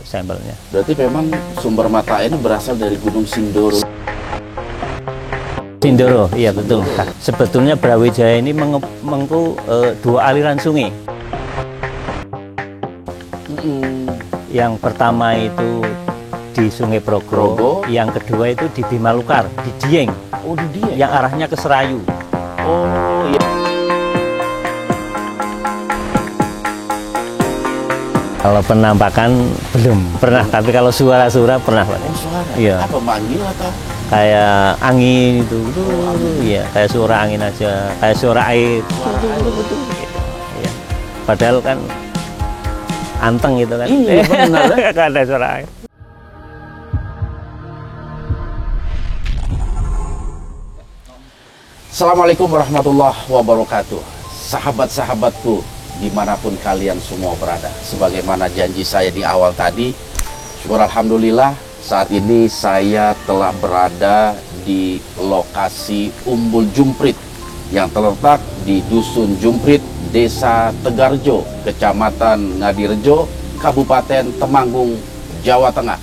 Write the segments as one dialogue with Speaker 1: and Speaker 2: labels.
Speaker 1: sampelnya.
Speaker 2: Berarti memang sumber mata air ini berasal dari Gunung Sindoro.
Speaker 1: Sindoro, iya betul. Sebetulnya Brawijaya ini mengku dua aliran sungai. Yang pertama itu di Sungai Progo, yang kedua itu di Bimalukar, di Dieng.
Speaker 2: Oh, di Dieng.
Speaker 1: Yang arahnya ke Serayu.
Speaker 2: Oh, iya.
Speaker 1: Kalau penampakan belum pernah, tapi kalau suara-suara pernah, Pak.
Speaker 2: Oh, suara.
Speaker 1: Iya.
Speaker 2: Apa manggil atau?
Speaker 1: Kayak angin itu, iya, kayak suara angin aja, kayak suara air. Betul. Iya. Padahal kan anteng gitu kan.
Speaker 2: Iya, benar.
Speaker 1: Kan ada suara air.
Speaker 2: Assalamualaikum warahmatullahi wabarakatuh. Sahabat-sahabatku dimanapun kalian semua berada, sebagaimana janji saya di awal tadi, syukur alhamdulillah saat ini saya telah berada di lokasi Umbul Jumprit yang terletak di Dusun Jumprit, Desa Tegarjo, Kecamatan Ngadirejo, Kabupaten Temanggung, Jawa Tengah.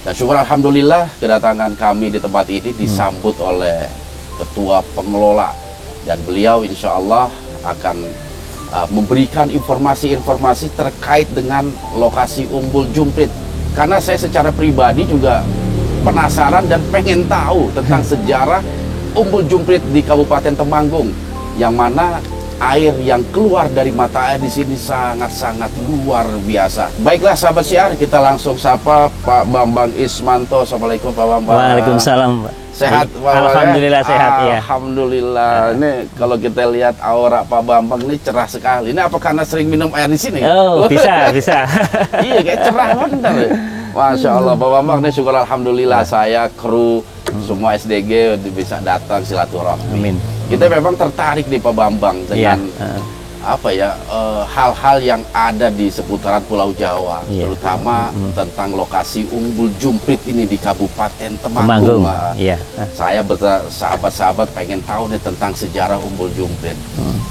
Speaker 2: Dan syukur alhamdulillah kedatangan kami di tempat ini disambut oleh Ketua Pengelola, dan beliau insya Allah akan memberikan informasi-informasi terkait dengan lokasi Umbul Jumprit, karena saya secara pribadi juga penasaran dan pengen tahu tentang sejarah Umbul Jumprit di Kabupaten Temanggung, yang mana air yang keluar dari mata air di sini sangat-sangat luar biasa. Baiklah sahabat Syiar, kita langsung sapa Pak Bambang Ismanto. Assalamualaikum Pak Bambang.
Speaker 1: Waalaikumsalam, Pak.
Speaker 2: Sehat Pak?
Speaker 1: Alhamdulillah ya? Sehat ya.
Speaker 2: Alhamdulillah. Ini kalau kita lihat aura Pak Bambang ini cerah sekali. Ini apa karena sering minum air di sini?
Speaker 1: Oh, bisa.
Speaker 2: Iya, kayak cerah bener. Masya Allah Pak Bambang, ini syukur alhamdulillah saya kru semua SDG bisa datang silaturahmi.
Speaker 1: Amin.
Speaker 2: Kita memang tertarik nih Pak Bambang dengan apa ya, hal-hal yang ada di seputaran Pulau Jawa, terutama tentang lokasi Umbul Jumprit ini di Kabupaten Temanggung.
Speaker 1: Iya.
Speaker 2: Saya sahabat-sahabat pengen tahu nih tentang sejarah Umbul Jumprit.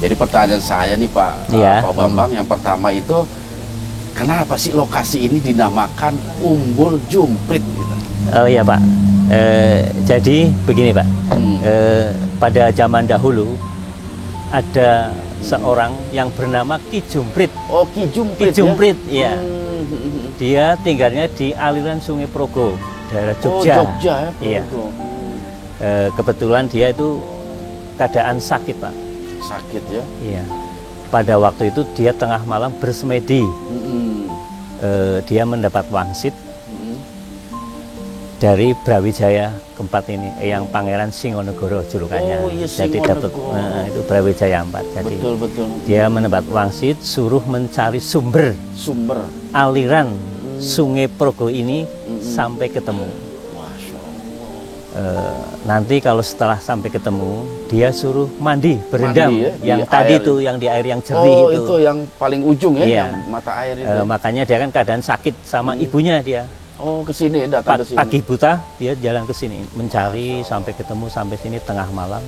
Speaker 2: Jadi pertanyaan saya nih Pak, Pak Bambang, yang pertama itu kenapa sih lokasi ini dinamakan Umbul Jumprit? Gitu?
Speaker 1: Oh iya Pak. Jadi begini Pak. Pada zaman dahulu ada seorang yang bernama Ki Jumprit.
Speaker 2: Oh, Ki Jumprit.
Speaker 1: Ki Jumprit, ya. Dia tinggalnya di aliran Sungai Progo, daerah Jogja.
Speaker 2: Oh, Jogja ya, Progo.
Speaker 1: Iya. Kebetulan dia itu keadaan sakit, Pak.
Speaker 2: Sakit ya?
Speaker 1: Iya. Pada waktu itu dia tengah malam bersemedi. Dia mendapat wangsit dari Brawijaya keempat ini, yang Pangeran Singonegoro julukannya.
Speaker 2: Oh, iya,
Speaker 1: jadi dapat itu Brawijaya 4. Jadi
Speaker 2: betul.
Speaker 1: dia mendapat wangsit, suruh mencari sumber aliran Sungai Progo ini sampai ketemu.
Speaker 2: Masya Allah.
Speaker 1: Nanti kalau setelah sampai ketemu, dia suruh mandi, berendam, yang tadi itu, yang di air yang jernih.
Speaker 2: Oh, itu yang paling ujung ya,
Speaker 1: iya.
Speaker 2: yang mata air itu.
Speaker 1: Makanya dia kan keadaan sakit sama ibunya dia.
Speaker 2: Oh, ke sini, datang ke sini.
Speaker 1: Pagi buta dia jalan ke sini, mencari sampai ketemu, sampai sini tengah malam.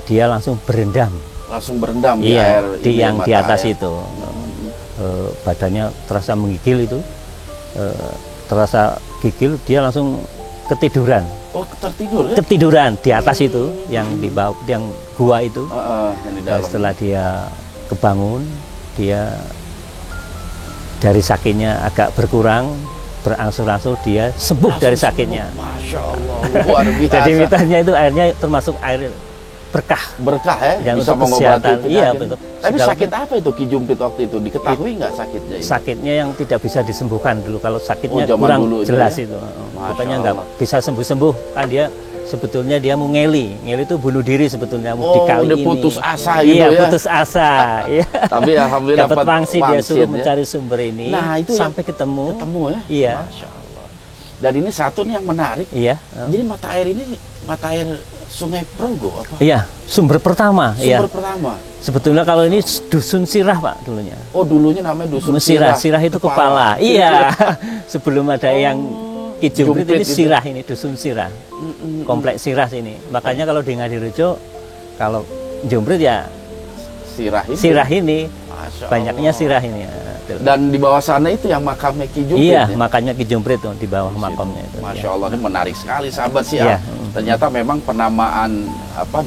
Speaker 1: Dia langsung berendam.
Speaker 2: Langsung berendam di
Speaker 1: iya,
Speaker 2: air
Speaker 1: yang di atas
Speaker 2: air.
Speaker 1: itu. Badannya terasa menggigil itu. Terasa gigil, dia langsung ketiduran.
Speaker 2: Oh, tertidur ya?
Speaker 1: Ketiduran di atas itu, yang di bawah, yang gua itu.
Speaker 2: Yang di dalam.
Speaker 1: Setelah dia kebangun, dia dari sakitnya agak berkurang, berangsur-angsur dia sembuh dari sakitnya.
Speaker 2: Masya Allah, luar biasa.
Speaker 1: Jadi mitosnya itu airnya termasuk air berkah.
Speaker 2: Berkah ya,
Speaker 1: yang
Speaker 2: bisa
Speaker 1: untuk
Speaker 2: mengobati
Speaker 1: kesehatan. Iya, betul.
Speaker 2: Tapi sakit apa itu Ki Jumprit waktu itu? Diketahui nggak sakitnya ini?
Speaker 1: Sakitnya yang tidak bisa disembuhkan dulu. Kalau sakitnya
Speaker 2: zaman
Speaker 1: kurang
Speaker 2: dulu
Speaker 1: jelas
Speaker 2: ya?
Speaker 1: itu. Bukannya nggak bisa sembuh-sembuh. Kan dia sebetulnya dia mau ngeli. Ngeli itu bunuh diri sebetulnya. Dikali
Speaker 2: udah
Speaker 1: ini.
Speaker 2: putus asa gitu
Speaker 1: iya,
Speaker 2: ya?
Speaker 1: putus asa. Iya.
Speaker 2: Tapi alhamdulillah
Speaker 1: dapat wangsit, dia suruh
Speaker 2: ya?
Speaker 1: mencari sumber ini.
Speaker 2: Nah, itu
Speaker 1: sampai ketemu.
Speaker 2: Ketemu ya?
Speaker 1: Iya.
Speaker 2: Masya Allah. Dan ini satu nih yang menarik.
Speaker 1: Iya.
Speaker 2: Jadi mata air ini mata air Sungai Progo apa?
Speaker 1: Iya, sumber pertama.
Speaker 2: Sumber pertama.
Speaker 1: Sebetulnya kalau ini Dusun Sirah Pak dulunya.
Speaker 2: Oh, dulunya namanya Dusun
Speaker 1: Sirah. Sirah itu kepala. Iya. Sebelum ada yang Ki Jumprit ini Sirah ini, Dusun Sirah. Kompleks Sirah sini. Makanya kalau di Ngadirejo, kalau Jumprit ya
Speaker 2: sirah ini.
Speaker 1: Masya banyaknya
Speaker 2: Allah.
Speaker 1: sirah ini.
Speaker 2: Dan di bawah sana itu yang makamnya Ki Jumprit.
Speaker 1: Iya,
Speaker 2: ya?
Speaker 1: makamnya Ki Jumprit tuh di bawah makamnya itu.
Speaker 2: Masya
Speaker 1: Ya.
Speaker 2: Allah, ini menarik sekali sahabat sih.
Speaker 1: Iya.
Speaker 2: Ternyata memang penamaan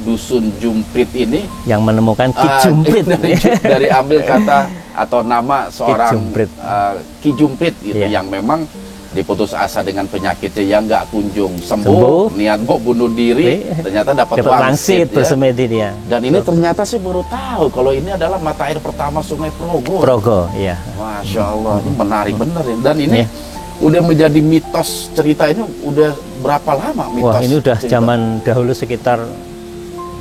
Speaker 2: dusun Jumprit ini
Speaker 1: Yang menemukan Ki Jumprit
Speaker 2: dari ambil kata atau nama seorang
Speaker 1: Jumprit.
Speaker 2: Ki Jumprit gitu,
Speaker 1: Iya.
Speaker 2: yang memang diputus asa dengan penyakitnya yang nggak kunjung sembuh, niat mau bunuh diri, ternyata dapat wangsit ya.
Speaker 1: bersemedi dia.
Speaker 2: Dan ini ternyata saya baru tahu kalau ini adalah mata air pertama Sungai Progo.
Speaker 1: Progo, iya.
Speaker 2: Masya Allah, ini menarik bener ya. Dan ini
Speaker 1: Iya.
Speaker 2: udah menjadi mitos, cerita ini udah berapa lama mitos?
Speaker 1: Wah, ini udah
Speaker 2: cerita?
Speaker 1: zaman dahulu sekitar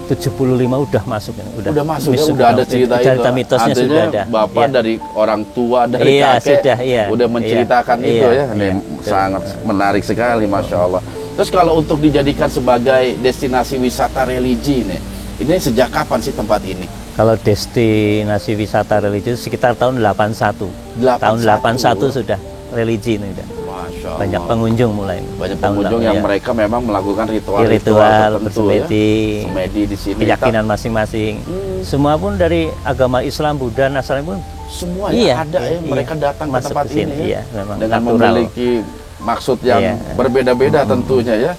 Speaker 1: 75 udah masuk ini.
Speaker 2: Udah masuk ya, udah ada cerita itu.
Speaker 1: Cerita mitosnya
Speaker 2: Artinya
Speaker 1: sudah ada.
Speaker 2: Bapak
Speaker 1: Iya.
Speaker 2: dari orang tua, dari
Speaker 1: Iya,
Speaker 2: kakek
Speaker 1: sudah, iya.
Speaker 2: udah menceritakan
Speaker 1: Iya,
Speaker 2: itu
Speaker 1: iya,
Speaker 2: ya. Ini
Speaker 1: iya.
Speaker 2: sangat menarik sekali, Masya Allah. Terus kalau untuk dijadikan sebagai destinasi wisata religi ini sejak kapan sih tempat ini?
Speaker 1: Kalau destinasi wisata religi sekitar tahun 81. Tahun 81 sudah religi ini udah.
Speaker 2: Masya Allah.
Speaker 1: Banyak pengunjung mulai.
Speaker 2: Banyak
Speaker 1: Tahun
Speaker 2: pengunjung
Speaker 1: lalu,
Speaker 2: yang
Speaker 1: ya.
Speaker 2: mereka memang melakukan ritual
Speaker 1: Ritual,
Speaker 2: tertentu
Speaker 1: bersemedi,
Speaker 2: ya. Semedi di sini.
Speaker 1: keyakinan masing-masing. Semua pun dari agama Islam, Buddha, Nasrani pun
Speaker 2: Semua
Speaker 1: iya,
Speaker 2: ya ada ya,
Speaker 1: iya,
Speaker 2: mereka datang ke
Speaker 1: masuk
Speaker 2: tempat
Speaker 1: ke sini,
Speaker 2: ini ya.
Speaker 1: iya, memang
Speaker 2: Dengan
Speaker 1: natural.
Speaker 2: memiliki maksud yang
Speaker 1: Iya.
Speaker 2: berbeda-beda tentunya ya.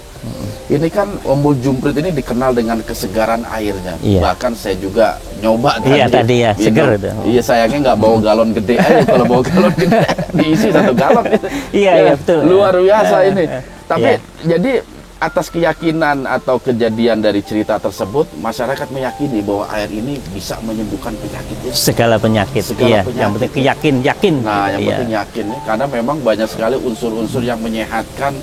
Speaker 2: Ini kan Umbul Jumprit ini dikenal dengan kesegaran airnya.
Speaker 1: Iya.
Speaker 2: Bahkan saya juga nyoba
Speaker 1: Iya, tadi ya,
Speaker 2: minum.
Speaker 1: seger itu.
Speaker 2: Iya, sayangnya nggak bawa galon gede aja. Kalau bawa galon gede diisi 1 galon.
Speaker 1: Iya, iya, betul.
Speaker 2: Luar biasa ini. Tapi
Speaker 1: Iya.
Speaker 2: jadi atas keyakinan atau kejadian dari cerita tersebut, masyarakat meyakini bahwa air ini bisa menyembuhkan penyakit ya.
Speaker 1: segala penyakit.
Speaker 2: Segala
Speaker 1: Iya,
Speaker 2: penyakit,
Speaker 1: yang penting
Speaker 2: ya.
Speaker 1: yakin.
Speaker 2: Nah, yang
Speaker 1: Iya.
Speaker 2: penting yakin ya, karena memang banyak sekali unsur-unsur yang menyehatkan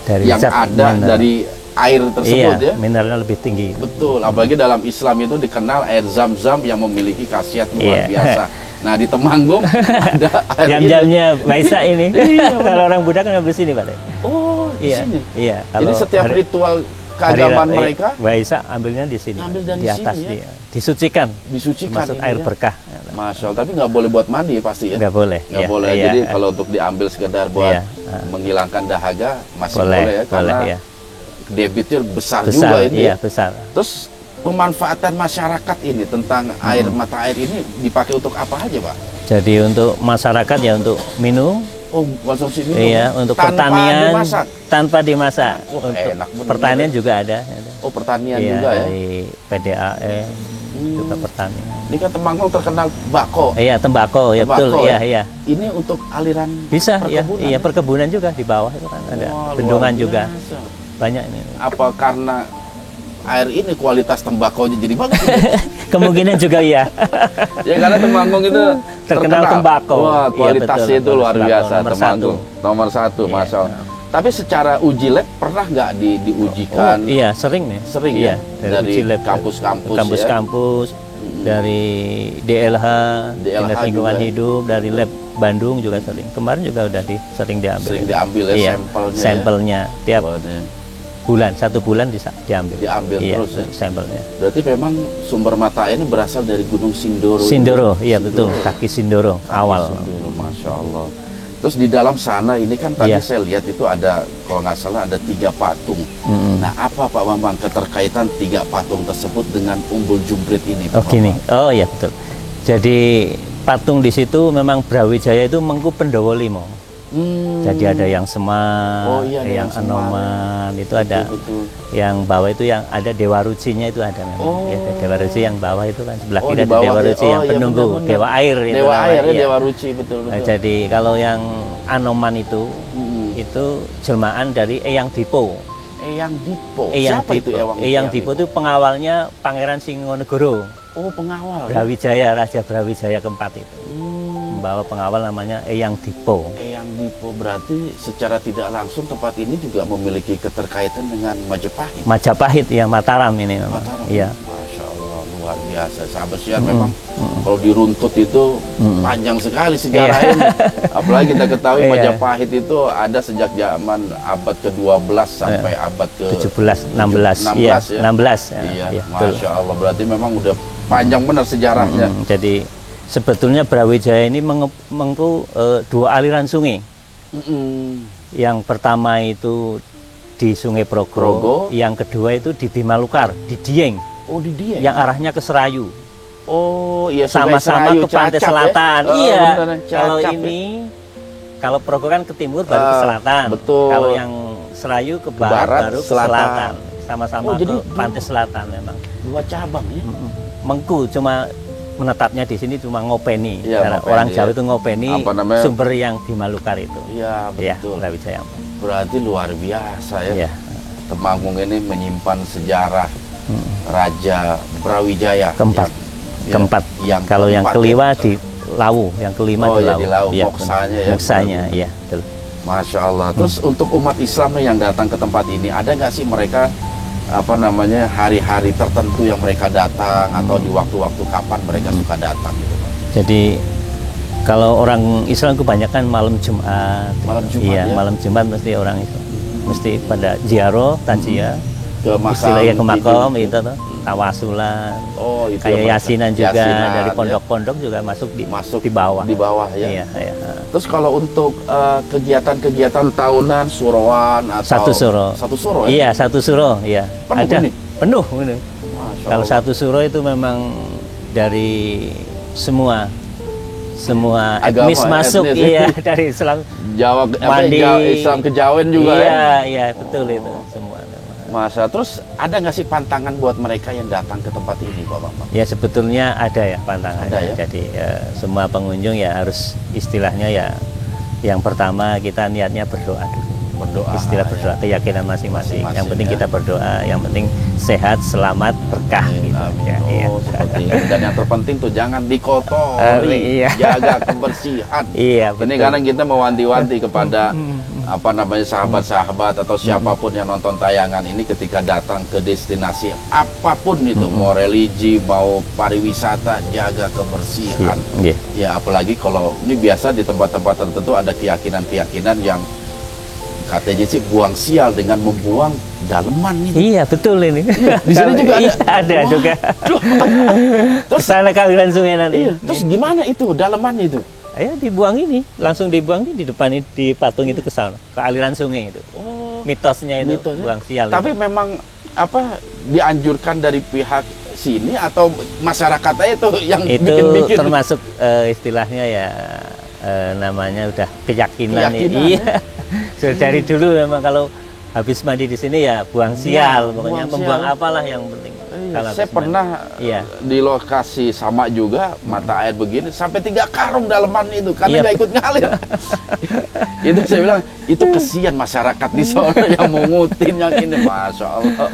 Speaker 1: Dari
Speaker 2: yang
Speaker 1: zat
Speaker 2: ada
Speaker 1: mineral.
Speaker 2: dari air tersebut
Speaker 1: Iya,
Speaker 2: ya.
Speaker 1: mineralnya lebih tinggi.
Speaker 2: Betul, apalagi dalam Islam itu dikenal air zam-zam yang memiliki khasiat luar
Speaker 1: Iya.
Speaker 2: biasa. Nah, di Temanggung ada air ini.
Speaker 1: Jam-jamnya Baisa ini.
Speaker 2: Iya,
Speaker 1: Kalau orang Buddha kan ngambil sini, Pak.
Speaker 2: Oh, di
Speaker 1: Iya,
Speaker 2: sini.
Speaker 1: iya.
Speaker 2: Jadi setiap ritual keagamaan mereka
Speaker 1: Baisa ambilnya di sini.
Speaker 2: Ambil dari
Speaker 1: di atas
Speaker 2: sini, ya?
Speaker 1: dia. Disucikan.
Speaker 2: disucikan
Speaker 1: Maksud
Speaker 2: ini
Speaker 1: air
Speaker 2: ya.
Speaker 1: berkah.
Speaker 2: Masya Allah, tapi nggak boleh buat mandi pasti ya.
Speaker 1: Nggak boleh.
Speaker 2: Nggak
Speaker 1: iya,
Speaker 2: boleh.
Speaker 1: iya.
Speaker 2: Jadi kalau untuk diambil sekedar buat
Speaker 1: Iya.
Speaker 2: menghilangkan dahaga masih
Speaker 1: boleh,
Speaker 2: boleh ya, karena
Speaker 1: iya.
Speaker 2: debitnya besar,
Speaker 1: Besar,
Speaker 2: juga ini.
Speaker 1: iya,
Speaker 2: ya.
Speaker 1: besar.
Speaker 2: Terus pemanfaatan masyarakat ini tentang air mata air ini dipakai untuk apa aja, Pak?
Speaker 1: Jadi untuk masyarakat ya untuk minum,
Speaker 2: Oh, konsumsi minum.
Speaker 1: iya, untuk
Speaker 2: tanpa
Speaker 1: pertanian
Speaker 2: dimasak.
Speaker 1: tanpa dimasak.
Speaker 2: Wah,
Speaker 1: Untuk
Speaker 2: enak bener
Speaker 1: pertanian
Speaker 2: ya.
Speaker 1: juga ada.
Speaker 2: Oh, pertanian
Speaker 1: Iya,
Speaker 2: juga ya.
Speaker 1: dari PDAE juga pertanian.
Speaker 2: Ini kan Temanggung terkenal bako.
Speaker 1: Iya, tembakau, ya betul,
Speaker 2: Tembakau,
Speaker 1: iya,
Speaker 2: ya?
Speaker 1: iya.
Speaker 2: Ini untuk aliran
Speaker 1: Bisa, ya,
Speaker 2: perkebunan,
Speaker 1: iya, perkebunan juga di bawah itu kan ada.
Speaker 2: Wah,
Speaker 1: Bendungan
Speaker 2: luar
Speaker 1: juga.
Speaker 2: biasa.
Speaker 1: Banyak ini.
Speaker 2: Apa karena air ini kualitas tembakonya jadi bagus?
Speaker 1: Kemungkinan juga iya.
Speaker 2: Ya karena Temanggung itu
Speaker 1: Terkenal tembakau.
Speaker 2: Wah,
Speaker 1: Iya,
Speaker 2: kualitasnya
Speaker 1: betul,
Speaker 2: itu luar
Speaker 1: tembakau,
Speaker 2: biasa
Speaker 1: nomor
Speaker 2: Temanggung. Nomor satu,
Speaker 1: Iya.
Speaker 2: Masya Allah. Tapi secara uji lab pernah nggak diujikan?
Speaker 1: Oh, iya, sering nih.
Speaker 2: Sering
Speaker 1: iya,
Speaker 2: ya? Dari
Speaker 1: uji lab.
Speaker 2: kampus-kampus ya?
Speaker 1: Kampus-kampus, dari DLH, Dinas Lingkungan
Speaker 2: juga ya?
Speaker 1: Hidup, dari lab Bandung juga sering. Kemarin juga udah sering diambil.
Speaker 2: Sering diambil ya
Speaker 1: Iya,
Speaker 2: sampelnya.
Speaker 1: sampelnya. Tiap
Speaker 2: Oh, ini.
Speaker 1: bulan, 1 bulan diambil.
Speaker 2: Diambil
Speaker 1: Iya,
Speaker 2: terus ya?
Speaker 1: sampelnya.
Speaker 2: Berarti memang sumber mata air ini berasal dari Gunung Sindoro.
Speaker 1: Sindoro, iya betul, kaki Sindoro awal.
Speaker 2: Sindoro, Masya Allah. Terus di dalam sana ini kan tadi
Speaker 1: Iya.
Speaker 2: saya lihat itu ada, kalau nggak salah ada 3 patung.
Speaker 1: Mm-mm.
Speaker 2: Nah, apa Pak Bambang keterkaitan 3 patung tersebut dengan Umbul Jumprit ini? Pak
Speaker 1: Oh gini,
Speaker 2: Bambang?
Speaker 1: oh iya betul. Jadi patung di situ memang Brawijaya itu Mengku Pendowo Limo. Jadi ada yang Semar,
Speaker 2: Oh iya, ada
Speaker 1: yang
Speaker 2: yang Semar.
Speaker 1: Anoman, itu ada.
Speaker 2: Betul.
Speaker 1: Yang bawah itu yang ada Dewa Rucinya itu ada memang.
Speaker 2: Oh.
Speaker 1: Ya, ada Dewa Ruci yang bawah itu kan sebelah
Speaker 2: Oh,
Speaker 1: kiri
Speaker 2: di
Speaker 1: ada
Speaker 2: bawah
Speaker 1: Dewa
Speaker 2: ya.
Speaker 1: Ruci
Speaker 2: Oh,
Speaker 1: yang
Speaker 2: iya,
Speaker 1: penunggu,
Speaker 2: benar-benar.
Speaker 1: Dewa Air itu
Speaker 2: Dewa
Speaker 1: namanya,
Speaker 2: Air ya,
Speaker 1: iya.
Speaker 2: Dewa Ruci, betul.
Speaker 1: Nah, jadi kalau yang Anoman itu
Speaker 2: Mm-mm.
Speaker 1: itu jelmaan dari Eyang Dipo.
Speaker 2: Eyang Dipo.
Speaker 1: Eyang
Speaker 2: Siapa itu
Speaker 1: Dipo.
Speaker 2: Eyang
Speaker 1: Eyang Dipo itu pengawalnya Pangeran Singonegoro.
Speaker 2: Oh, pengawal. ya?
Speaker 1: Brawijaya, Raja Brawijaya keempat itu. Membawa pengawal namanya Eyang Dipo.
Speaker 2: Eyang Dipo berarti secara tidak langsung tempat ini juga memiliki keterkaitan dengan Majapahit.
Speaker 1: Majapahit ya, Mataram ini memang.
Speaker 2: Mataram.
Speaker 1: Iya.
Speaker 2: Masya Allah, luar biasa. Sahabat siar memang kalau diruntut itu panjang sekali sejarah
Speaker 1: Iya.
Speaker 2: ini. Apalagi kita ketahui
Speaker 1: Iya.
Speaker 2: Majapahit itu ada sejak zaman abad ke-12 sampai abad ke
Speaker 1: 17, 16.
Speaker 2: 16
Speaker 1: Iya,
Speaker 2: ya.
Speaker 1: 16.
Speaker 2: Iya,
Speaker 1: betul.
Speaker 2: Masya Allah. Berarti memang udah panjang benar sejarahnya.
Speaker 1: Jadi sebetulnya Brawijaya ini mengku 2 aliran sungai.
Speaker 2: Mm-mm.
Speaker 1: Yang pertama itu di Sungai Progo,
Speaker 2: Progo.
Speaker 1: yang kedua itu di Bimalukar, di Dieng,
Speaker 2: Oh, di dia.
Speaker 1: yang arahnya ke Serayu.
Speaker 2: Oh iya, Sungai
Speaker 1: sama-sama
Speaker 2: Serayu,
Speaker 1: ke pantai
Speaker 2: Cacap
Speaker 1: selatan.
Speaker 2: ya?
Speaker 1: Iya.
Speaker 2: Beneran,
Speaker 1: Kalau
Speaker 2: Cacap ya.
Speaker 1: ini, kalau Progo kan ke timur baru ke selatan.
Speaker 2: Betul.
Speaker 1: Kalau yang Serayu ke barat,
Speaker 2: Barat,
Speaker 1: baru ke
Speaker 2: selatan.
Speaker 1: selatan. Sama-sama
Speaker 2: Oh, jadi
Speaker 1: ke pantai selatan memang.
Speaker 2: 2 cabang ya.
Speaker 1: Mengku cuma menetapnya di sini cuma ngopeni.
Speaker 2: Iya,
Speaker 1: Karena
Speaker 2: ngopeni,
Speaker 1: orang Jawa
Speaker 2: ya.
Speaker 1: itu ngopeni
Speaker 2: Apa namanya?
Speaker 1: sumber yang di Malukar itu.
Speaker 2: Iya,
Speaker 1: Iya,
Speaker 2: betul.
Speaker 1: Brawijaya.
Speaker 2: Berarti luar biasa ya.
Speaker 1: Iya.
Speaker 2: Temanggung ini menyimpan sejarah Raja Brawijaya.
Speaker 1: Keempat.
Speaker 2: Ya,
Speaker 1: Keempat.
Speaker 2: Yang
Speaker 1: Kalau yang
Speaker 2: keempat
Speaker 1: kelima
Speaker 2: ya.
Speaker 1: di Lawu, yang kelima
Speaker 2: Oh,
Speaker 1: di
Speaker 2: ya,
Speaker 1: Lawu.
Speaker 2: di Lawu,
Speaker 1: Iya,
Speaker 2: moksanya ya.
Speaker 1: Moksanya, iya, betul.
Speaker 2: Masya Allah. Terus untuk umat Islam nih yang datang ke tempat ini, ada nggak sih mereka apa namanya hari-hari tertentu yang mereka datang atau di waktu-waktu kapan mereka suka datang gitu, Pak?
Speaker 1: Jadi kalau orang Islam kebanyakan malam Jumat.
Speaker 2: Malam Jumat,
Speaker 1: iya,
Speaker 2: ya?
Speaker 1: malam Jumat mesti orang Islam mesti pada ziarah, takziah,
Speaker 2: Ke makam
Speaker 1: istilahnya ke makom
Speaker 2: itu.
Speaker 1: itu tuh, tawasulan.
Speaker 2: Oh, itu
Speaker 1: Kayak
Speaker 2: yang mereka-
Speaker 1: yasinan juga
Speaker 2: yasinan,
Speaker 1: dari
Speaker 2: ya.
Speaker 1: pondok-pondok juga masuk
Speaker 2: Masuk
Speaker 1: di bawah.
Speaker 2: Di bawah ya.
Speaker 1: Iya, iya.
Speaker 2: Terus kalau untuk kegiatan-kegiatan tahunan suroan atau
Speaker 1: Satu suro.
Speaker 2: Satu suro ya?
Speaker 1: Iya, satu suro, iya.
Speaker 2: Penuh
Speaker 1: Ada
Speaker 2: ini?
Speaker 1: penuh ini.
Speaker 2: Masya
Speaker 1: Kalau
Speaker 2: Allah.
Speaker 1: satu suro itu memang dari semua
Speaker 2: Agama,
Speaker 1: etnis masuk,
Speaker 2: etnis.
Speaker 1: iya, dari Islam.
Speaker 2: Jawa
Speaker 1: Mandi.
Speaker 2: Islam kejawen juga
Speaker 1: iya,
Speaker 2: ya.
Speaker 1: iya, betul itu semua.
Speaker 2: Masa terus ada nggak sih pantangan buat mereka yang datang ke tempat ini, Pak Bambang?
Speaker 1: Ya sebetulnya ada ya pantangannya.
Speaker 2: Ada ya?
Speaker 1: Jadi semua pengunjung ya harus istilahnya ya yang pertama kita niatnya berdoa dulu.
Speaker 2: Berdoa.
Speaker 1: Istilah
Speaker 2: ya.
Speaker 1: berdoa, keyakinan masing-masing. Yang penting
Speaker 2: ya.
Speaker 1: kita berdoa, yang penting sehat, selamat, berkah gitu.
Speaker 2: Amin.
Speaker 1: Ya, iya.
Speaker 2: Oh, seperti itu. Dan yang terpenting tuh jangan dikotori,
Speaker 1: Iya.
Speaker 2: jaga kebersihan.
Speaker 1: Iya,
Speaker 2: Ini
Speaker 1: betul.
Speaker 2: kadang kita mewanti-wanti kepada apa namanya sahabat-sahabat atau siapapun yang nonton tayangan ini ketika datang ke destinasi apapun itu, mau religi, mau pariwisata, jaga kebersihan.
Speaker 1: Iya.
Speaker 2: Ya apalagi kalau ini biasa di tempat-tempat tertentu ada keyakinan-keyakinan yang katanya sih buang sial dengan membuang daleman ini.
Speaker 1: Iya, betul ini.
Speaker 2: Di sini juga ada.
Speaker 1: Iya, ada
Speaker 2: Wah,
Speaker 1: juga.
Speaker 2: Terus
Speaker 1: Sana ke aliran sungai nanti.
Speaker 2: iya, terus gimana itu daleman itu?
Speaker 1: Ayo dibuang ini, langsung dibuang di depan di patung itu ke sana, ke aliran sungai itu.
Speaker 2: Oh,
Speaker 1: Mitosnya itu
Speaker 2: Mitosnya.
Speaker 1: buang sial.
Speaker 2: tapi
Speaker 1: itu.
Speaker 2: memang apa dianjurkan dari pihak sini atau masyarakatnya itu yang
Speaker 1: Itu
Speaker 2: bikin-bikin?
Speaker 1: termasuk istilahnya ya namanya udah keyakinan.
Speaker 2: Keyakinan,
Speaker 1: Iya. Sudah dari dulu memang kalau habis mandi di sini ya buang sial, pokoknya
Speaker 2: buang
Speaker 1: membuang
Speaker 2: sial.
Speaker 1: apalah yang penting. Kalau
Speaker 2: Saya
Speaker 1: habis
Speaker 2: pernah
Speaker 1: Iya.
Speaker 2: di lokasi sama juga mata air begini sampai 3 karung daleman itu karena
Speaker 1: Iya.
Speaker 2: nggak ikut ngalir. Itu saya bilang itu kesian masyarakat di sana yang mengutin yang ini, masya Allah.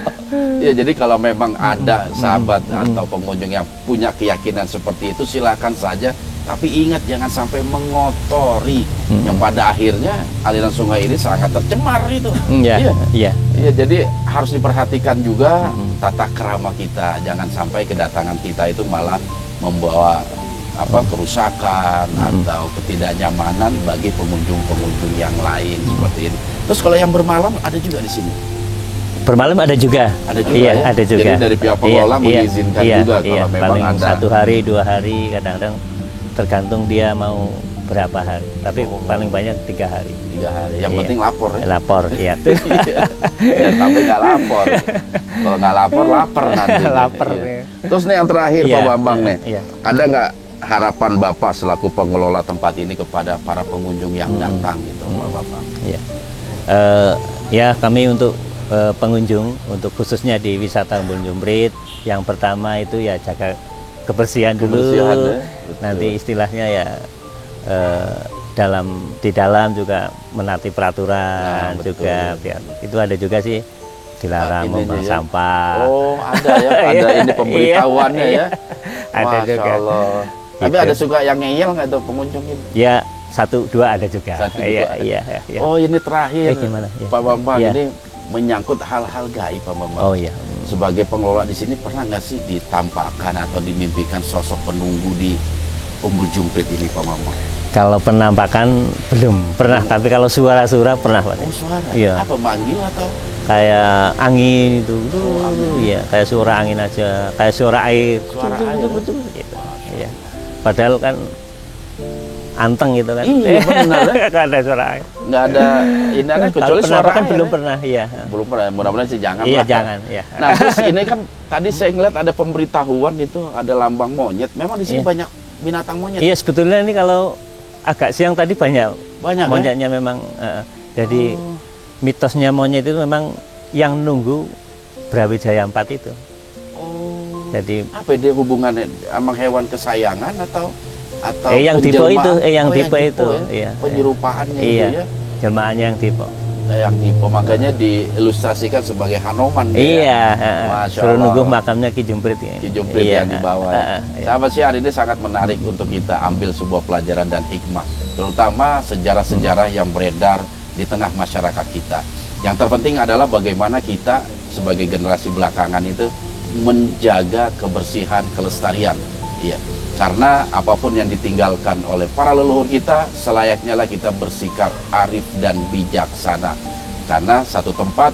Speaker 2: Ya jadi kalau memang ada sahabat atau pengunjung yang punya keyakinan seperti itu silakan saja. Tapi ingat jangan sampai mengotori yang pada akhirnya aliran sungai ini sangat tercemar itu.
Speaker 1: Iya, iya.
Speaker 2: Iya, jadi harus diperhatikan juga tata krama kita. Jangan sampai kedatangan kita itu malah membawa apa kerusakan atau ketidaknyamanan bagi pengunjung-pengunjung yang lain seperti ini. Terus kalau yang bermalam ada juga di sini.
Speaker 1: Bermalam ada juga.
Speaker 2: Ada juga
Speaker 1: Iya,
Speaker 2: ya?
Speaker 1: ada juga.
Speaker 2: Jadi dari pihak pengelola mengizinkan juga kalau memang
Speaker 1: paling
Speaker 2: ada.
Speaker 1: 1 hari, 2 hari, kadang-kadang tergantung dia mau berapa hari. Tapi paling banyak 3 hari.
Speaker 2: 3 hari. Yang
Speaker 1: Iya.
Speaker 2: penting lapor ya.
Speaker 1: Lapor, iya.
Speaker 2: Ya, tapi nggak lapor. Kalau nggak lapor, lapar nanti.
Speaker 1: Lapar,
Speaker 2: Iya.
Speaker 1: ya.
Speaker 2: Terus nih yang terakhir
Speaker 1: Iya,
Speaker 2: Pak Bambang nih,
Speaker 1: iya.
Speaker 2: ada nggak harapan Bapak selaku pengelola tempat ini kepada para pengunjung yang datang gitu, Pak Bambang?
Speaker 1: Iya. Ya kami untuk pengunjung, untuk khususnya di wisata Embun Jumprit, yang pertama itu ya jaga kebersihan dulu.
Speaker 2: Kebersihan, ya. Betul.
Speaker 1: Nanti istilahnya ya di dalam juga menaati peraturan
Speaker 2: Nah, betul.
Speaker 1: juga. Biar, itu ada juga sih dilarang
Speaker 2: Ini
Speaker 1: membuang
Speaker 2: ya.
Speaker 1: sampah.
Speaker 2: Oh, ada ya, ada ini pemberitahuannya
Speaker 1: Iya,
Speaker 2: ya.
Speaker 1: ada
Speaker 2: Masya
Speaker 1: juga.
Speaker 2: Allah. Tapi
Speaker 1: Gitu.
Speaker 2: ada suka yang ngeyel nggak tuh pengunjung ini?
Speaker 1: Ya 1-2 ada juga.
Speaker 2: 1-2
Speaker 1: Iya,
Speaker 2: ada.
Speaker 1: iya, iya.
Speaker 2: Oh, ini terakhir.
Speaker 1: Gimana? Ya.
Speaker 2: Pak Bambang,
Speaker 1: Iya.
Speaker 2: ini menyangkut hal-hal gaib, Pak Bambang.
Speaker 1: Oh iya.
Speaker 2: Sebagai pengelola di sini pernah nggak sih ditampakkan atau dimimpikan sosok penunggu di Umbul Jumprit ini, Pak Bambang?
Speaker 1: Kalau penampakan belum pernah, tapi kalau suara-suara pernah, Pak.
Speaker 2: Oh, suara?
Speaker 1: Iya.
Speaker 2: Apa manggil atau?
Speaker 1: Kayak angin itu, iya, kayak suara angin aja, kayak suara air,
Speaker 2: Suara air.
Speaker 1: gitu. Iya. Padahal kan anteng gitu kan.
Speaker 2: Iya benar ya.
Speaker 1: Nggak ada suara angin.
Speaker 2: Nggak ada ini ada kecuali
Speaker 1: Kalau
Speaker 2: suara
Speaker 1: penampakan
Speaker 2: air,
Speaker 1: belum
Speaker 2: ya.
Speaker 1: pernah, iya.
Speaker 2: Belum pernah, mudah-mudahan sih jangan
Speaker 1: Iya,
Speaker 2: lah.
Speaker 1: jangan, ya.
Speaker 2: Nah, terus ini kan tadi saya ngeliat ada pemberitahuan itu, ada lambang monyet. Memang di sini
Speaker 1: Iya.
Speaker 2: banyak binatang monyet.
Speaker 1: Iya, sebetulnya ini kalau agak siang tadi banyak
Speaker 2: Banyak ya?
Speaker 1: monyetnya memang. Jadi mitosnya monyet itu memang yang nunggu Brawijaya 4 itu.
Speaker 2: Oh.
Speaker 1: Jadi
Speaker 2: Apa dia hubungannya sama hewan kesayangan atau
Speaker 1: yang tipe
Speaker 2: penjelmaan?
Speaker 1: itu, yang
Speaker 2: Oh,
Speaker 1: tipe itu,
Speaker 2: ya?
Speaker 1: iya.
Speaker 2: Penyerupaannya
Speaker 1: Iya.
Speaker 2: itu ya.
Speaker 1: Jelmaannya yang tipe.
Speaker 2: Yang tipe makanya diilustrasikan sebagai Hanoman.
Speaker 1: Iya,
Speaker 2: Masya
Speaker 1: suruh
Speaker 2: Allah.
Speaker 1: nunggu makamnya Ki Jumprit ya.
Speaker 2: Ki Jumprit
Speaker 1: Iya,
Speaker 2: yang di bawah.
Speaker 1: iya.
Speaker 2: Sahabat Syiar, ini sangat menarik untuk kita ambil sebuah pelajaran dan hikmah, terutama sejarah-sejarah yang beredar di tengah masyarakat kita. Yang terpenting adalah bagaimana kita sebagai generasi belakangan itu menjaga kebersihan, kelestarian. Iya. Karena apapun yang ditinggalkan oleh para leluhur kita, selayaknya lah kita bersikap arif dan bijaksana. Karena satu tempat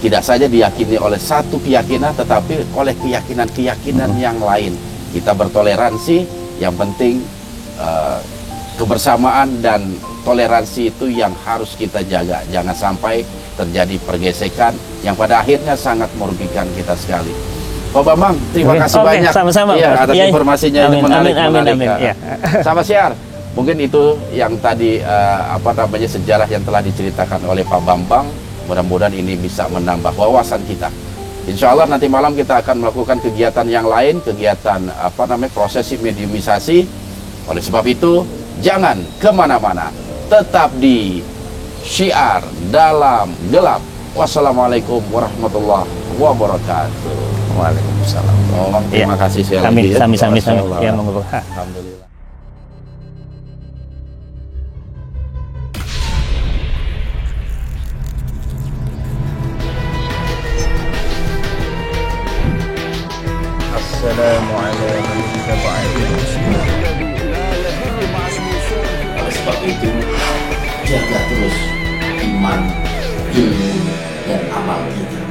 Speaker 2: tidak saja diyakini oleh satu keyakinan, tetapi oleh keyakinan-keyakinan yang lain. Kita bertoleransi, yang penting kebersamaan dan toleransi itu yang harus kita jaga. Jangan sampai terjadi pergesekan yang pada akhirnya sangat merugikan kita sekali. Pak Bambang, terima kasih
Speaker 1: Oke,
Speaker 2: banyak
Speaker 1: sama-sama.
Speaker 2: ya, atas
Speaker 1: Iya,
Speaker 2: informasinya
Speaker 1: amin,
Speaker 2: itu menarik.
Speaker 1: amin, iya.
Speaker 2: Sama Syiar, mungkin itu yang tadi sejarah yang telah diceritakan oleh Pak Bambang. Mudah-mudahan ini bisa menambah wawasan kita. Insya Allah nanti malam kita akan melakukan kegiatan yang lain, kegiatan prosesi mediumisasi. Oleh sebab itu, jangan kemana-mana, tetap di Syiar Dalam Gelap. Wassalamualaikum warahmatullahi wabarakatuh.
Speaker 1: Waalaikumsalam.
Speaker 2: Tolong, terima kasih sekali
Speaker 1: Kami
Speaker 2: lagi ya.
Speaker 1: sami-sami.
Speaker 2: Masya Allah.
Speaker 1: Ya, monggo.
Speaker 2: Alhamdulillah. Assalamualaikum Oleh sebab itu, jaga terus iman, ilmu, dan amal kita.